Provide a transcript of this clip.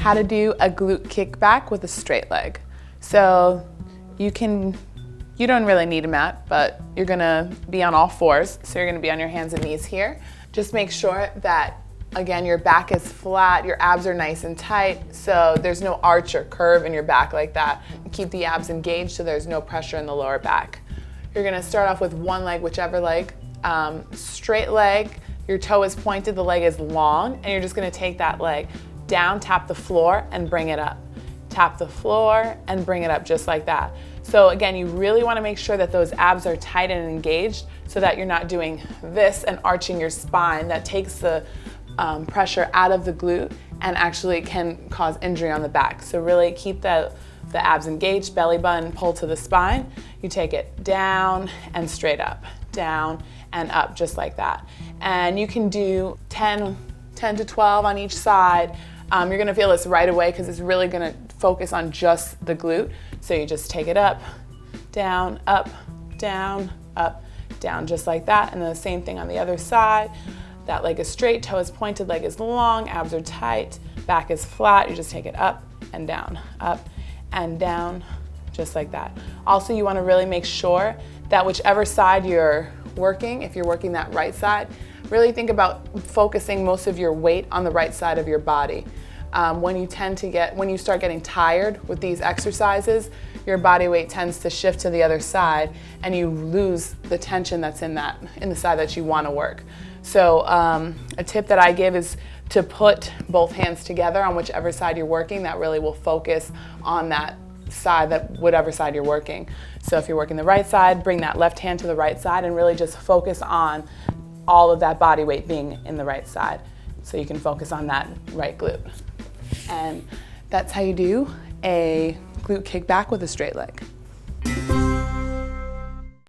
how to do a glute kickback with a straight leg. So you don't really need a mat, but you're gonna be on all fours. So you're gonna be on your hands and knees here. Just make sure that, again, your back is flat, your abs are nice and tight, so there's no arch or curve in your back like that. Keep the abs engaged so there's no pressure in the lower back. You're gonna start off with one leg, whichever leg. Straight leg, your toe is pointed, the leg is long, and you're just gonna take that leg down, tap the floor, and bring it up. Tap the floor and bring it up just like that. So again, you really wanna make sure that those abs are tight and engaged so that you're not doing this and arching your spine. That takes the pressure out of the glute and actually can cause injury on the back. So really keep the abs engaged, belly button, pull to the spine. You take it down and straight up, down and up, just like that. And you can do 10 to 12 on each side. You're gonna feel this right away because it's really gonna focus on just the glute. So you just take it up, down, down, just like that. And then the same thing on the other side. That leg is straight, toe is pointed, leg is long, abs are tight, back is flat. You just take it up and down, just like that. Also, you wanna really make sure that whichever side you're working, if you're working that right side, really think about focusing most of your weight on the right side of your body. When you start getting tired with these exercises, your body weight tends to shift to the other side and you lose the tension that's in the side that you wanna work. So a tip that I give is to put both hands together on whichever side you're working. That really will focus on that side, whatever side you're working. So if you're working the right side, bring that left hand to the right side and really just focus on all of that body weight being in the right side. So you can focus on that right glute. And that's how you do a glute kickback with a straight leg.